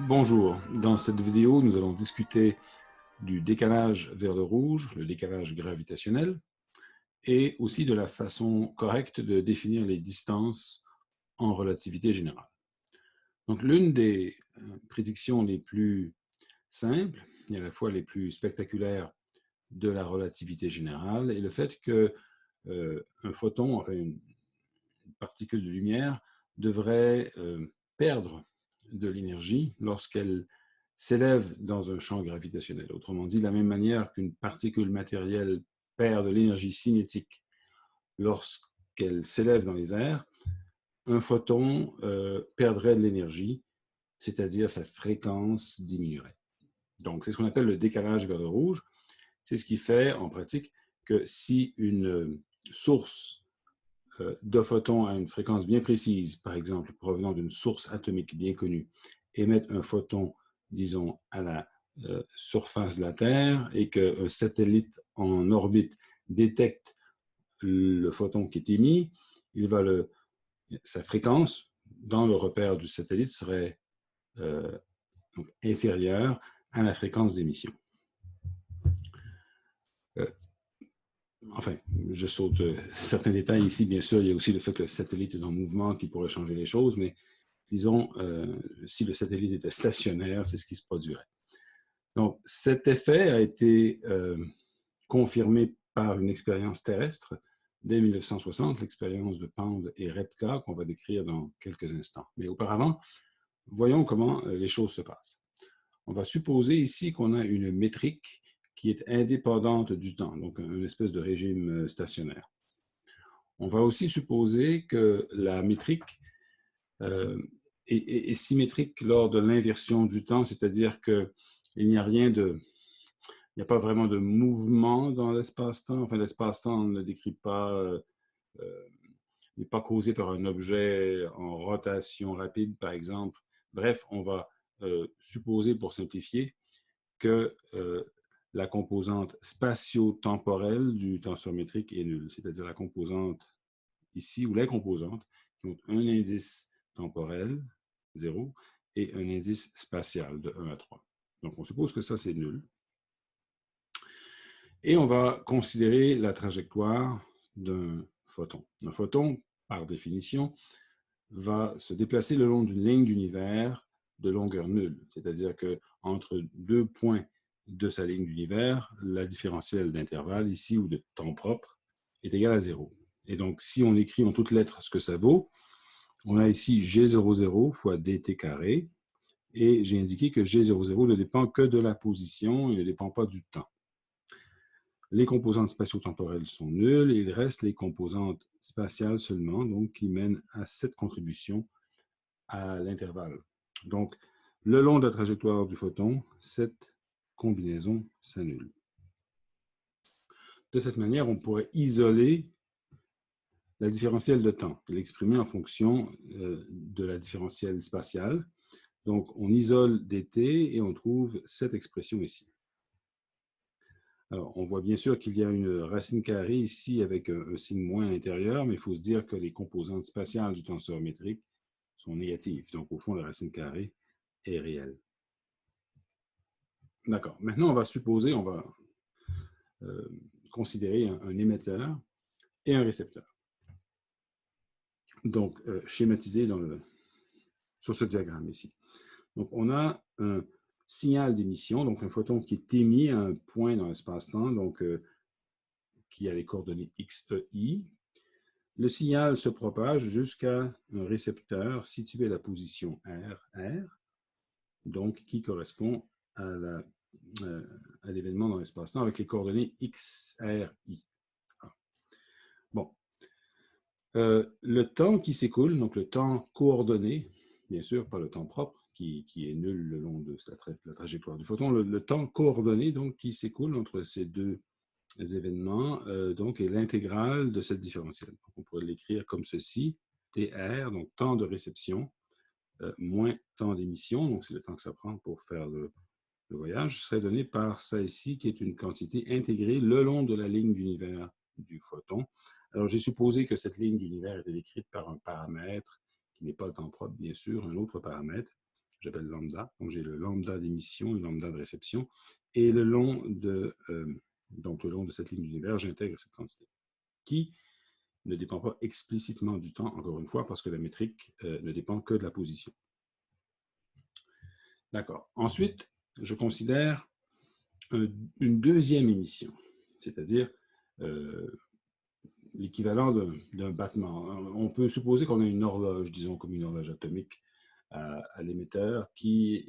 Bonjour, dans cette vidéo, nous allons discuter du décalage vers le rouge, le décalage gravitationnel, et aussi de la façon correcte de définir les distances en relativité générale. Donc, l'une des prédictions les plus simples et à la fois les plus spectaculaires de la relativité générale est le fait que un photon, enfin une particule de lumière, devrait perdre de l'énergie lorsqu'elle s'élève dans un champ gravitationnel. Autrement dit, de la même manière qu'une particule matérielle perd de l'énergie cinétique lorsqu'elle s'élève dans les airs, un photon perdrait de l'énergie, c'est-à-dire sa fréquence diminuerait. Donc, c'est ce qu'on appelle le décalage vers le rouge. C'est ce qui fait, en pratique, que si une source de photons à une fréquence bien précise, par exemple provenant d'une source atomique bien connue, émettent un photon, disons, à la surface de la Terre et qu'un satellite en orbite détecte le photon qui est émis, sa fréquence dans le repère du satellite serait donc inférieure à la fréquence d'émission. Enfin, je saute certains détails ici, bien sûr. Il y a aussi le fait que le satellite est en mouvement qui pourrait changer les choses, mais disons, si le satellite était stationnaire, c'est ce qui se produirait. Donc, cet effet a été confirmé par une expérience terrestre dès 1960, l'expérience de Pande et Repka, qu'on va décrire dans quelques instants. Mais auparavant, voyons comment les choses se passent. On va supposer ici qu'on a une métrique qui est indépendante du temps, donc une espèce de régime stationnaire. On va aussi supposer que la métrique est symétrique lors de l'inversion du temps, c'est-à-dire qu'il n'y a il n'y a pas vraiment de mouvement dans l'espace-temps. Enfin, l'espace-temps ne décrit pas, n'est pas causé par un objet en rotation rapide, par exemple. Bref, on va supposer, pour simplifier, que la composante spatio-temporelle du tenseur métrique est nulle, c'est-à-dire la composante ici, ou les composantes qui ont un indice temporel, 0, et un indice spatial de 1 à 3. Donc, on suppose que ça, c'est nul. Et on va considérer la trajectoire d'un photon. Un photon, par définition, va se déplacer le long d'une ligne d'univers de longueur nulle, c'est-à-dire qu'entre deux points de sa ligne d'univers, la différentielle d'intervalle ici ou de temps propre est égale à 0. Et donc, si on écrit en toutes lettres ce que ça vaut, on a ici G00 fois dt carré, et j'ai indiqué que G00 ne dépend que de la position et ne dépend pas du temps. Les composantes spatio-temporelles sont nulles et il reste les composantes spatiales seulement, donc qui mènent à cette contribution à l'intervalle. Donc, le long de la trajectoire du photon, cette combinaison s'annule. De cette manière, on pourrait isoler la différentielle de temps et l'exprimer en fonction de la différentielle spatiale. Donc, on isole dt et on trouve cette expression ici. Alors, on voit bien sûr qu'il y a une racine carrée ici avec un signe moins à l'intérieur, mais il faut se dire que les composantes spatiales du tenseur métrique sont négatives. Donc, au fond, la racine carrée est réelle. D'accord. Maintenant, on va supposer, on va considérer un émetteur et un récepteur. Donc, schématisé sur ce diagramme ici. Donc, on a un signal d'émission, donc un photon qui est émis à un point dans l'espace-temps, donc qui a les coordonnées x, e, y. Le signal se propage jusqu'à un récepteur situé à la position R, donc qui correspond à l'événement dans l'espace-temps avec les coordonnées x, r, y. Bon. Le temps qui s'écoule, donc le temps coordonné, bien sûr, pas le temps propre, qui est nul le long de la trajectoire du photon, le temps coordonné donc, qui s'écoule entre ces deux événements donc, est l'intégrale de cette différentielle. Donc, on pourrait l'écrire comme ceci, TR, donc temps de réception, moins temps d'émission, donc c'est le temps que ça prend pour faire le voyage, serait donné par ça ici, qui est une quantité intégrée le long de la ligne d'univers du photon. Alors, j'ai supposé que cette ligne d'univers était décrite par un paramètre, qui n'est pas le temps propre, bien sûr, un autre paramètre. j'appelle lambda. Donc, j'ai le lambda d'émission, le lambda de réception, et le long de, donc le long de cette ligne d'univers, j'intègre cette quantité, qui ne dépend pas explicitement du temps, encore une fois, parce que la métrique ne dépend que de la position. D'accord. Ensuite, je considère une deuxième émission, c'est-à-dire l'équivalent d'un battement. On peut supposer qu'on a une horloge, disons comme une horloge atomique à l'émetteur qui,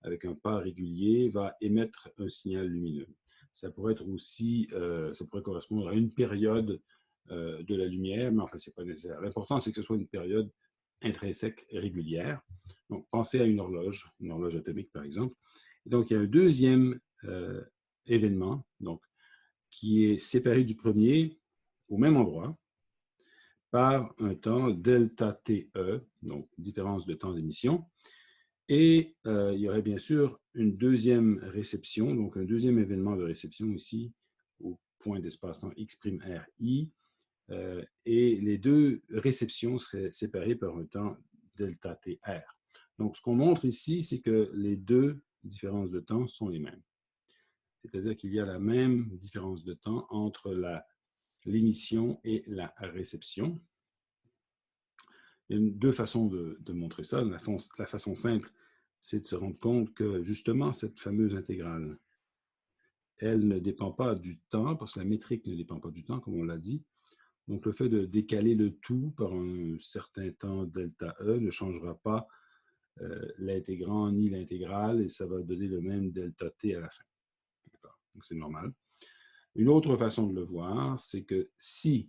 avec un pas régulier, va émettre un signal lumineux. Ça pourrait être aussi, ça pourrait correspondre à une période de la lumière, mais enfin, ce n'est pas nécessaire. L'important, c'est que ce soit une période intrinsèque et régulière. Donc, pensez à une horloge atomique, par exemple. Et donc, il y a un deuxième événement, donc, qui est séparé du premier au même endroit par un temps delta TE, donc différence de temps d'émission. Et il y aurait bien sûr une deuxième réception, donc un deuxième événement de réception ici au point d'espace-temps X'(RI). Et les deux réceptions seraient séparées par un temps delta TR. Donc, ce qu'on montre ici, c'est que les deux différences de temps sont les mêmes. C'est-à-dire qu'il y a la même différence de temps entre l'émission et la réception. Il y a deux façons de montrer ça. La façon simple, c'est de se rendre compte que justement, cette fameuse intégrale, elle ne dépend pas du temps, parce que la métrique ne dépend pas du temps, comme on l'a dit. Donc, le fait de décaler le tout par un certain temps delta E ne changera pas l'intégrand ni l'intégrale, et ça va donner le même delta T à la fin. Donc, c'est normal. Une autre façon de le voir, c'est que s'il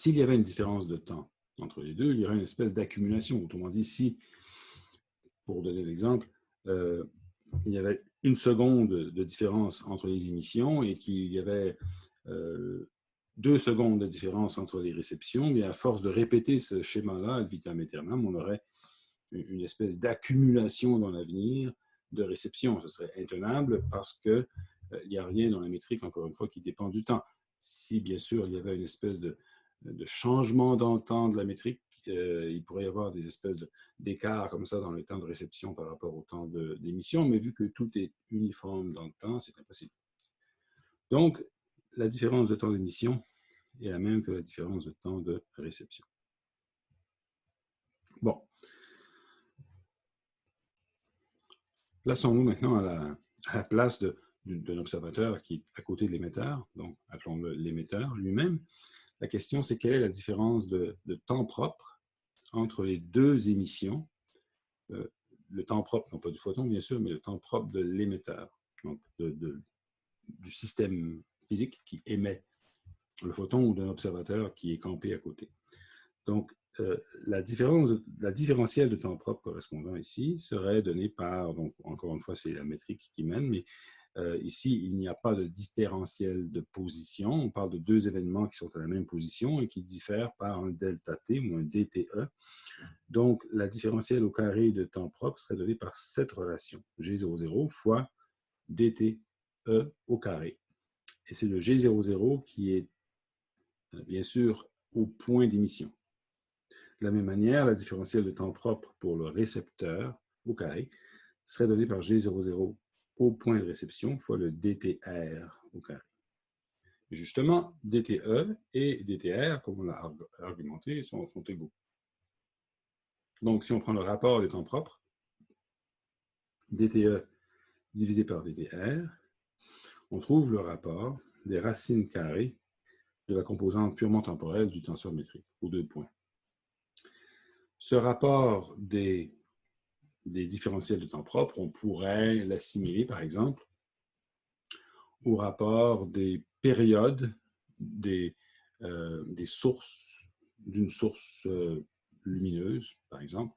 y avait une différence de temps entre les deux, il y aurait une espèce d'accumulation. Autrement dit, si, pour donner l'exemple, il y avait une seconde de différence entre les émissions et qu'il y avait 2 secondes de différence entre les réceptions, mais à force de répéter ce schéma-là ad vitam aeternam, on aurait une espèce d'accumulation dans l'avenir de réception. Ce serait intenable parce qu'il n'y a rien dans la métrique, encore une fois, qui dépend du temps. Si, bien sûr, il y avait une espèce de changement dans le temps de la métrique, il pourrait y avoir des espèces d'écarts comme ça dans le temps de réception par rapport au temps d'émission, mais vu que tout est uniforme dans le temps, c'est impossible. Donc, la différence de temps d'émission est la même que la différence de temps de réception. Bon. Plaçons-nous maintenant à la place d'un observateur qui est à côté de l'émetteur, donc appelons-le l'émetteur lui-même. La question, c'est quelle est la différence de temps propre entre les deux émissions, le temps propre, non pas du photon bien sûr, mais le temps propre de l'émetteur, donc du système physique qui émet le photon ou d'un observateur qui est campé à côté. Donc, la différentielle de temps propre correspondant ici serait donnée par, donc encore une fois, c'est la métrique qui mène, mais ici, il n'y a pas de différentiel de position. On parle de deux événements qui sont à la même position et qui diffèrent par un delta t ou un dTE. Donc, la différentielle au carré de temps propre serait donnée par cette relation, G00 fois dTE au carré. Et c'est le G00 qui est, bien sûr, au point d'émission. De la même manière, la différentielle de temps propre pour le récepteur au carré serait donnée par G00 au point de réception fois le dTr au carré. Et justement, dTe et dTr, comme on l'a argumenté, sont égaux. Donc, si on prend le rapport des temps propres, dTe divisé par dTr, on trouve le rapport des racines carrées de la composante purement temporelle du tenseur métrique, aux deux points. Ce rapport des différentiels de temps propre, on pourrait l'assimiler, par exemple, au rapport des périodes des sources, d'une source lumineuse, par exemple,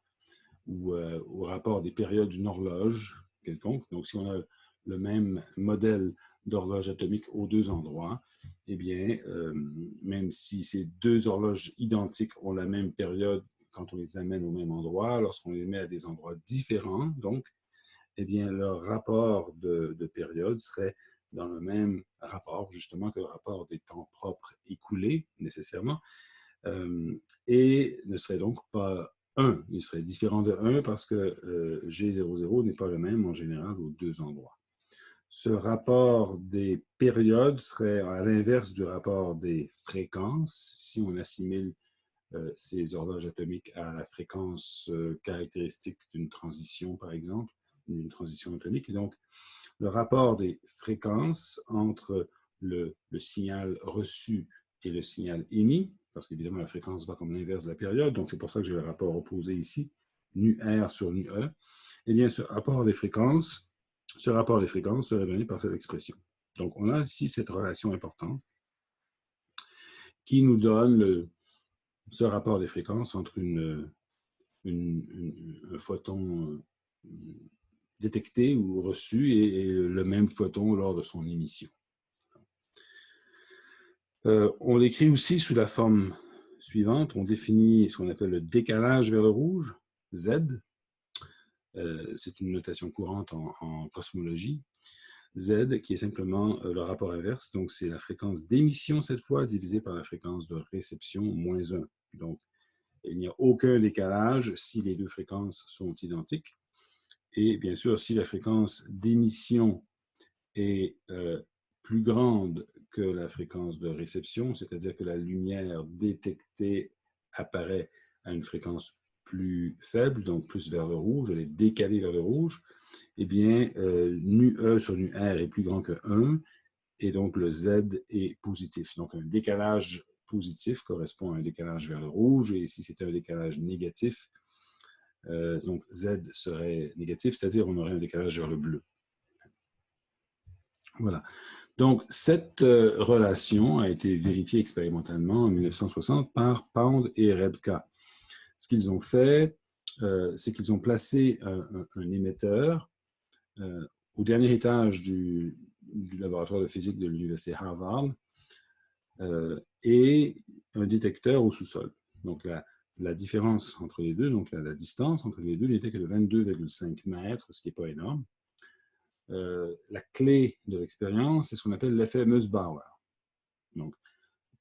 ou au rapport des périodes d'une horloge quelconque. Donc, si on a le même modèle d'horloge atomique aux deux endroits, eh bien, même si ces deux horloges identiques ont la même période quand on les amène au même endroit, lorsqu'on les met à des endroits différents, donc, eh bien, leur rapport de période serait dans le même rapport, justement, que le rapport des temps propres écoulés, nécessairement, et ne serait donc pas 1. Il serait différent de 1 parce que G00 n'est pas le même en général aux deux endroits. Ce rapport des périodes serait à l'inverse du rapport des fréquences. Si on assimile ces horloges atomiques à la fréquence caractéristique d'une transition, par exemple, d'une transition atomique. Et donc, le rapport des fréquences entre le signal reçu et le signal émis, parce qu'évidemment, la fréquence va comme l'inverse de la période, donc c'est pour ça que j'ai le rapport opposé ici, nu R sur nu E. Eh bien, ce rapport des fréquences serait donné par cette expression. Donc, on a ici cette relation importante qui nous donne ce rapport des fréquences entre un photon détecté ou reçu et le même photon lors de son émission. On l'écrit aussi sous la forme suivante. On définit ce qu'on appelle le décalage vers le rouge, Z. C'est une notation courante en cosmologie. Z, qui est simplement le rapport inverse. Donc, c'est la fréquence d'émission, cette fois, divisée par la fréquence de réception, moins 1. Donc, il n'y a aucun décalage si les deux fréquences sont identiques. Et bien sûr, si la fréquence d'émission est plus grande que la fréquence de réception, c'est-à-dire que la lumière détectée apparaît à une fréquence plus faible, donc plus vers le rouge, elle est décalée vers le rouge, eh bien, nu E sur nu R est plus grand que 1, et donc le Z est positif. Donc, un décalage positif correspond à un décalage vers le rouge, et si c'est un décalage négatif, donc Z serait négatif, c'est-à-dire on aurait un décalage vers le bleu. Voilà. Donc, cette relation a été vérifiée expérimentalement en 1960 par Pound et Rebka. Ce qu'ils ont fait, c'est qu'ils ont placé un émetteur au dernier étage du laboratoire de physique de l'Université Harvard et un détecteur au sous-sol. Donc, la différence entre les deux, donc la distance entre les deux n'était que de 22,5 mètres, ce qui n'est pas énorme. La clé de l'expérience, c'est ce qu'on appelle l'effet Mössbauer. Donc,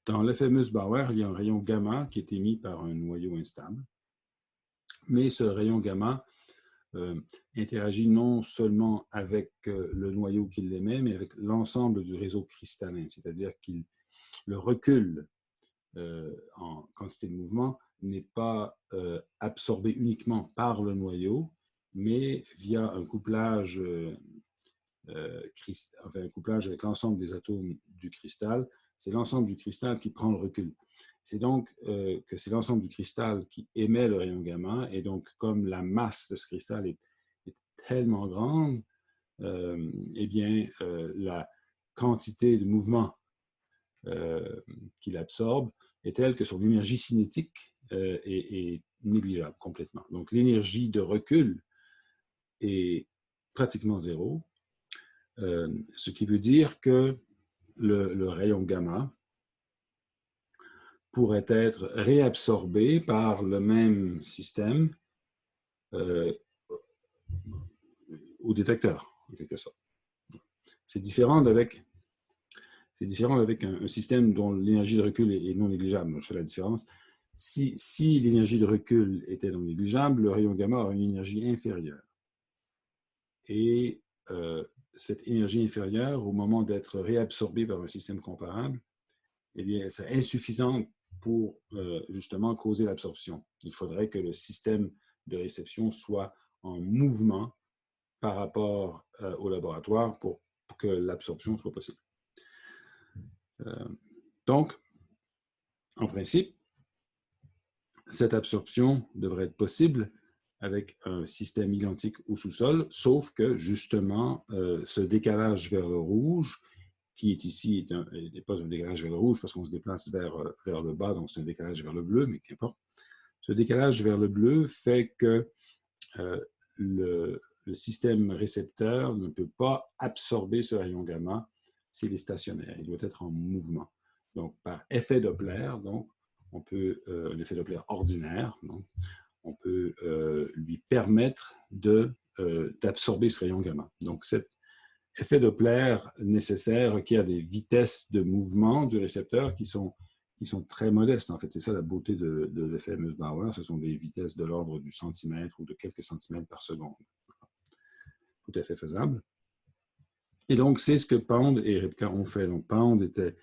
dans l'effet Mössbauer, il y a un rayon gamma qui est émis par un noyau instable. Mais ce rayon gamma interagit non seulement avec le noyau qui l'émet, mais avec l'ensemble du réseau cristallin, c'est-à-dire que le recul en quantité de mouvement n'est pas absorbé uniquement par le noyau, mais via un couplage, un couplage avec l'ensemble des atomes du cristal. C'est l'ensemble du cristal qui prend le recul. C'est donc que c'est l'ensemble du cristal qui émet le rayon gamma, et donc comme la masse de ce cristal est tellement grande, eh bien, la quantité de mouvement qu'il absorbe est telle que son énergie cinétique est négligeable complètement. Donc, l'énergie de recul est pratiquement zéro, ce qui veut dire que le rayon gamma pourrait être réabsorbé par le même système au détecteur, en quelque sorte. C'est différent avec un système dont l'énergie de recul est non négligeable. Je fais la différence. Si l'énergie de recul était non négligeable, le rayon gamma aurait une énergie inférieure. Et cette énergie inférieure, au moment d'être réabsorbée par un système comparable, eh bien, elle serait insuffisante pour justement causer l'absorption. Il faudrait que le système de réception soit en mouvement par rapport au laboratoire pour que l'absorption soit possible. Donc, en principe, cette absorption devrait être possible avec un système identique au sous-sol, sauf que, justement, ce décalage vers le rouge, qui est ici, n'est pas un décalage vers le rouge parce qu'on se déplace vers le bas, donc c'est un décalage vers le bleu, mais qu'importe. Ce décalage vers le bleu fait que le système récepteur ne peut pas absorber ce rayon gamma s'il est stationnaire. Il doit être en mouvement. Donc, par effet Doppler, donc, on peut, un effet Doppler ordinaire, donc, on peut lui permettre d'absorber ce rayon gamma. Donc, cet effet Doppler nécessaire requiert des vitesses de mouvement du récepteur qui sont qui sont très modestes. En fait, c'est ça la beauté de l'effet Mös-Bauer. Ce sont des vitesses de l'ordre du centimètre ou de quelques centimètres par seconde. Tout à fait faisable. Et donc, c'est ce que Pound et Ripka ont fait. Donc, Pound était,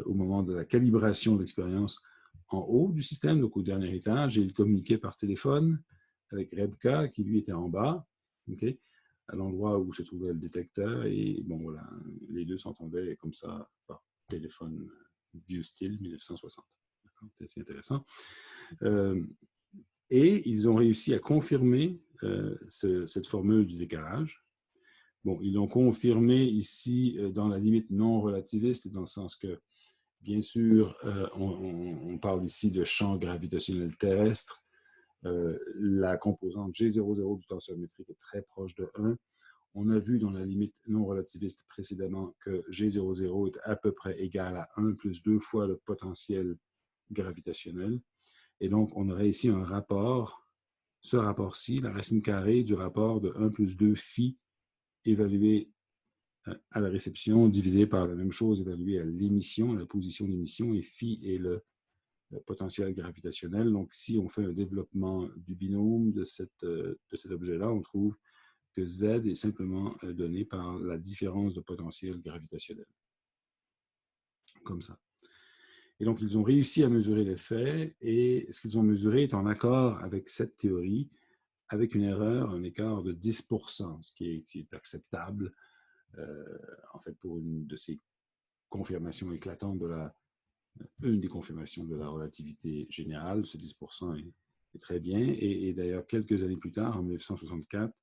au moment de la calibration de l'expérience, en haut du système, donc au dernier étage, et il communiquait par téléphone avec Ripka, qui lui était en bas, okay, à l'endroit où se trouvait le détecteur. Et bon, voilà, les deux s'entendaient comme ça par téléphone vieux style, 1960. C'est intéressant. Et ils ont réussi à confirmer cette formule du décalage. Bon, ils l'ont confirmé ici dans la limite non relativiste, dans le sens que, bien sûr, on parle ici de champ gravitationnel terrestre. La composante G00 du tenseur-métrique est très proche de 1. On a vu dans la limite non relativiste précédemment que G00 est à peu près égal à 1 plus 2 fois le potentiel gravitationnel. Et donc, on aurait ici un rapport, ce rapport-ci, la racine carrée du rapport de 1 plus 2 phi évalué à la réception, divisé par la même chose évaluée à l'émission, la position d'émission, et phi est le potentiel gravitationnel. Donc, si on fait un développement du binôme de cet objet-là, on trouve que Z est simplement donné par la différence de potentiel gravitationnel. Comme ça. Et donc, ils ont réussi à mesurer l'effet, et ce qu'ils ont mesuré est en accord avec cette théorie, avec une erreur, un écart de 10%, ce qui est acceptable, en fait, pour une de ces confirmations éclatantes une des confirmations de la relativité générale. Ce 10% est très bien. Et d'ailleurs, quelques années plus tard, en 1964,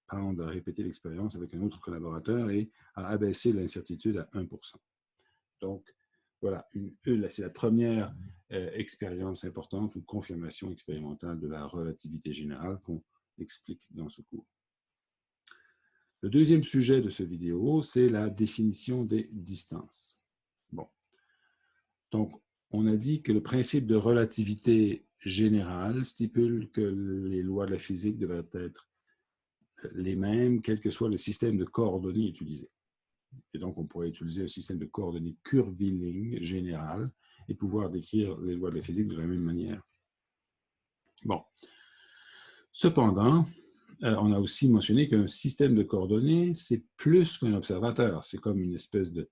Pound a répété l'expérience avec un autre collaborateur et a abaissé l'incertitude à 1%. Donc, voilà, c'est la première expérience importante ou confirmation expérimentale de la relativité générale qu'on explique dans ce cours. Le deuxième sujet de cette vidéo, c'est la définition des distances. Bon. Donc, on a dit que le principe de relativité générale stipule que les lois de la physique devraient être les mêmes, quel que soit le système de coordonnées utilisé. Et donc, on pourrait utiliser un système de coordonnées curviligne général et pouvoir décrire les lois de la physique de la même manière. Bon. Cependant, on a aussi mentionné qu'un système de coordonnées, c'est plus qu'un observateur. C'est comme une espèce de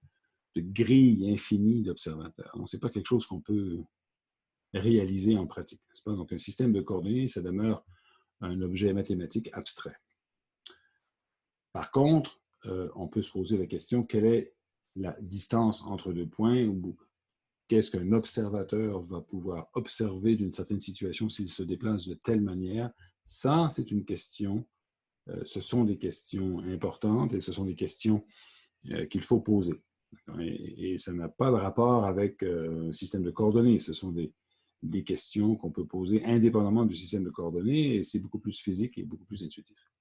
grille infinie d'observateurs. Donc, ce n'est pas quelque chose qu'on peut réaliser en pratique, n'est-ce pas? Donc, un système de coordonnées, ça demeure un objet mathématique abstrait. Par contre, on peut se poser la question, quelle est la distance entre deux points, ou qu'est-ce qu'un observateur va pouvoir observer d'une certaine situation s'il se déplace de telle manière? Ça, c'est une question, ce sont des questions importantes et ce sont des questions qu'il faut poser. Et ça n'a pas de rapport avec un système de coordonnées. Ce sont des questions qu'on peut poser indépendamment du système de coordonnées, et c'est beaucoup plus physique et beaucoup plus intuitif.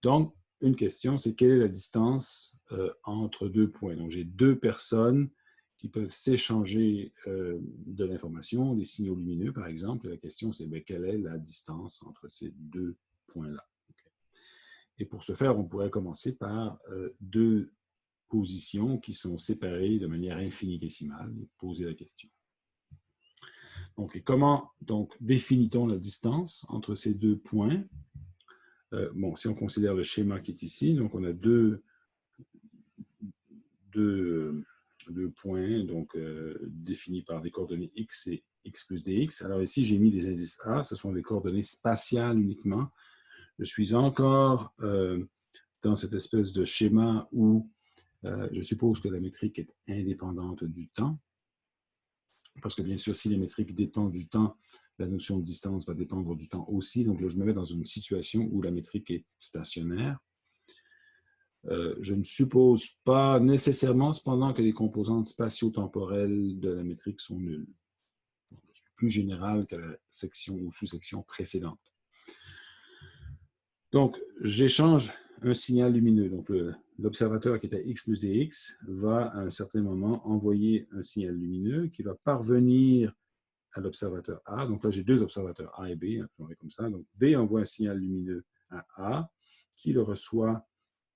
Donc, une question, c'est quelle est la distance entre deux points? Donc, j'ai deux personnes qui peuvent s'échanger de l'information, des signaux lumineux, par exemple. Et la question, c'est quelle est la distance entre ces deux points-là? Okay. Et pour ce faire, on pourrait commencer par deux positions qui sont séparées de manière infinitésimale, et poser la question. Donc, comment définit-on la distance entre ces deux points? Bon, si on considère le schéma qui est ici, donc on a deux points donc, définis par des coordonnées x et x plus dx. Alors ici, j'ai mis des indices A, ce sont des coordonnées spatiales uniquement. Je suis encore dans cette espèce de schéma où je suppose que la métrique est indépendante du temps, parce que bien sûr, si la métrique dépend du temps, la notion de distance va dépendre du temps aussi. Donc là, je me mets dans une situation où la métrique est stationnaire. Je ne suppose pas nécessairement, cependant, que les composantes spatio-temporelles de la métrique sont nulles. Je suis plus général qu'à la section ou sous-section précédente. Donc, j'échange un signal lumineux. Donc, l'observateur qui est à x plus dx va, à un certain moment, envoyer un signal lumineux qui va parvenir à l'observateur A. Donc là, j'ai deux observateurs A et B, comme ça. Donc, B envoie un signal lumineux à A, qui le reçoit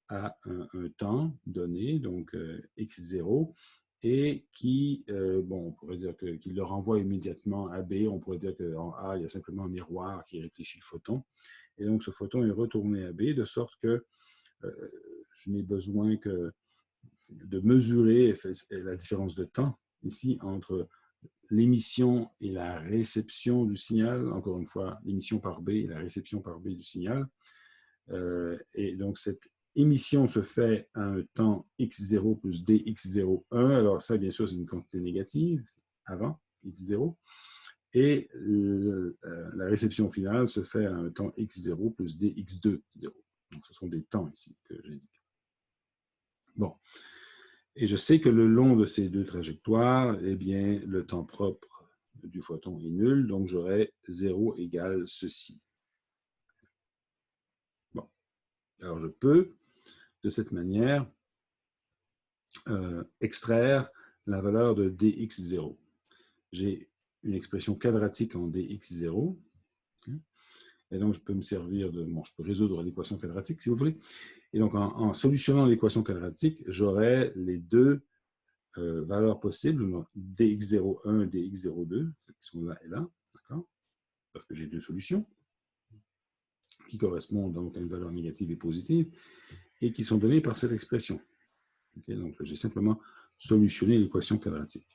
à un temps donné, donc x0, et qui, bon, on pourrait dire qu'il le renvoie immédiatement à B. On pourrait dire qu'en A, il y a simplement un miroir qui réfléchit le photon. Et donc, ce photon est retourné à B, de sorte que je n'ai besoin que de mesurer la différence de temps ici entre l'émission et la réception du signal. Encore une fois, l'émission par B et la réception par B du signal. Et donc, cette émission se fait à un temps x0 plus dx01. Alors ça, bien sûr, c'est une quantité négative avant x0. Et la réception finale se fait à un temps x0 plus dx2, 0. Donc, ce sont des temps ici que j'indique. Bon. Et je sais que le long de ces deux trajectoires, eh bien, le temps propre du photon est nul, donc j'aurai 0 égale ceci. Bon. Alors, je peux, de cette manière, extraire la valeur de dx0. J'ai une expression quadratique en dx0. Et donc, je peux me servir de... Bon, je peux résoudre l'équation quadratique, si vous voulez. Et donc, en solutionnant l'équation quadratique, j'aurai les deux valeurs possibles, dx01 et dx02, qui sont là et là, d'accord? Parce que j'ai deux solutions qui correspondent donc à une valeur négative et positive et qui sont données par cette expression. Okay? Donc, j'ai simplement solutionné l'équation quadratique.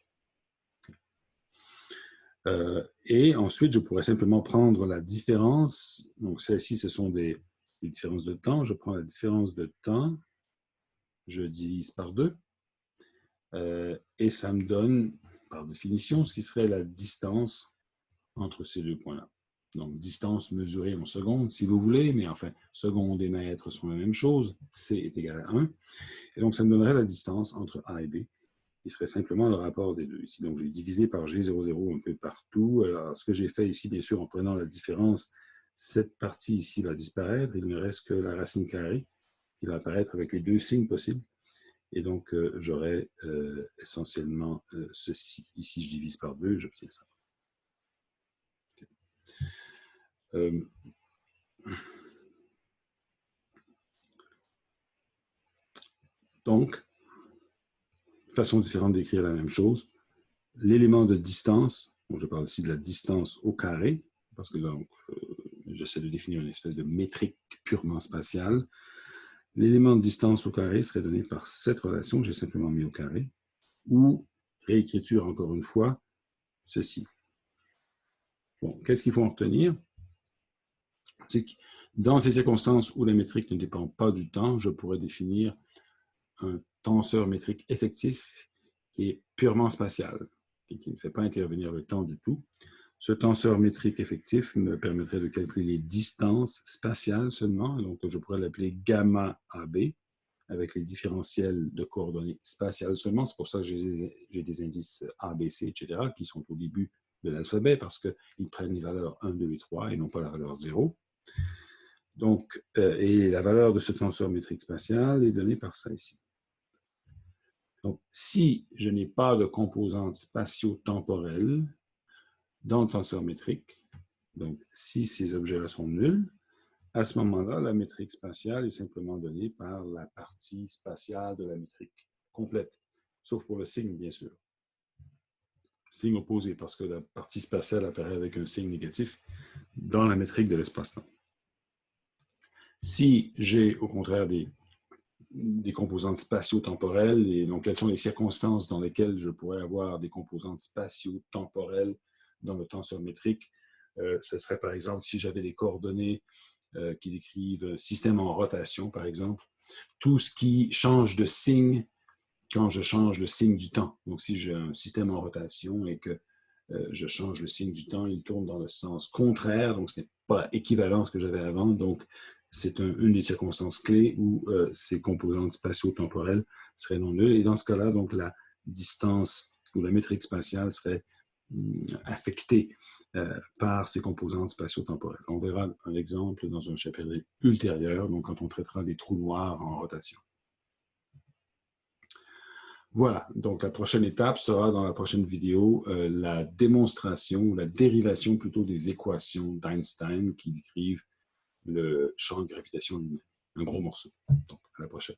Et ensuite, je pourrais simplement prendre la différence. Donc, celles-ci, ce sont des différences de temps. Je prends la différence de temps, je divise par 2, et ça me donne, par définition, ce qui serait la distance entre ces deux points-là. Donc, distance mesurée en secondes, si vous voulez, mais enfin, secondes et mètres sont la même chose. C est égal à 1. Et donc, ça me donnerait la distance entre A et B, qui serait simplement le rapport des deux ici. Donc, j'ai divisé par G00 un peu partout. Alors, ce que j'ai fait ici, bien sûr, en prenant la différence, cette partie ici va disparaître. Il ne reste que la racine carrée qui va apparaître avec les deux signes possibles. Et donc, j'aurai essentiellement ceci. Ici, je divise par 2, j'obtiens ça. Okay. Donc, façon différente d'écrire la même chose. L'élément de distance, bon, je parle ici de la distance au carré, parce que donc, j'essaie de définir une espèce de métrique purement spatiale. L'élément de distance au carré serait donné par cette relation que j'ai simplement mis au carré, ou, réécriture encore une fois, ceci. Bon, qu'est-ce qu'il faut en retenir? C'est que dans ces circonstances où la métrique ne dépend pas du temps, je pourrais définir un tenseur métrique effectif qui est purement spatial et qui ne fait pas intervenir le temps du tout. Ce tenseur métrique effectif me permettrait de calculer les distances spatiales seulement, donc je pourrais l'appeler gamma AB, avec les différentiels de coordonnées spatiales seulement. C'est pour ça que j'ai des indices A, B, C, etc., qui sont au début de l'alphabet, parce qu'ils prennent les valeurs 1, 2 et 3, et non pas la valeur 0. Donc, et la valeur de ce tenseur métrique spatial est donnée par ça ici. Donc, si je n'ai pas de composante spatio-temporelle dans le tenseur métrique, donc si ces objets-là sont nuls, à ce moment-là, la métrique spatiale est simplement donnée par la partie spatiale de la métrique complète, sauf pour le signe, bien sûr. Signe opposé, parce que la partie spatiale apparaît avec un signe négatif dans la métrique de l'espace-temps. Si j'ai, au contraire, des composantes spatio-temporelles, et donc quelles sont les circonstances dans lesquelles je pourrais avoir des composantes spatio-temporelles dans le tenseur métrique. Ce serait par exemple si j'avais des coordonnées qui décrivent système en rotation, par exemple, tout ce qui change de signe quand je change le signe du temps. Donc si j'ai un système en rotation et que je change le signe du temps, il tourne dans le sens contraire, donc ce n'est pas équivalent à ce que j'avais avant, donc c'est une des circonstances clés où ces composantes spatio-temporelles seraient non nulles. Et dans ce cas-là, donc la distance ou la métrique spatiale serait affectée par ces composantes spatio-temporelles. On verra un exemple dans un chapitre ultérieur, donc quand on traitera des trous noirs en rotation. Voilà, donc la prochaine étape sera dans la prochaine vidéo la démonstration ou la dérivation plutôt des équations d'Einstein qui décrivent le champ de gravitation lui-même. Un gros morceau. Donc, à la prochaine.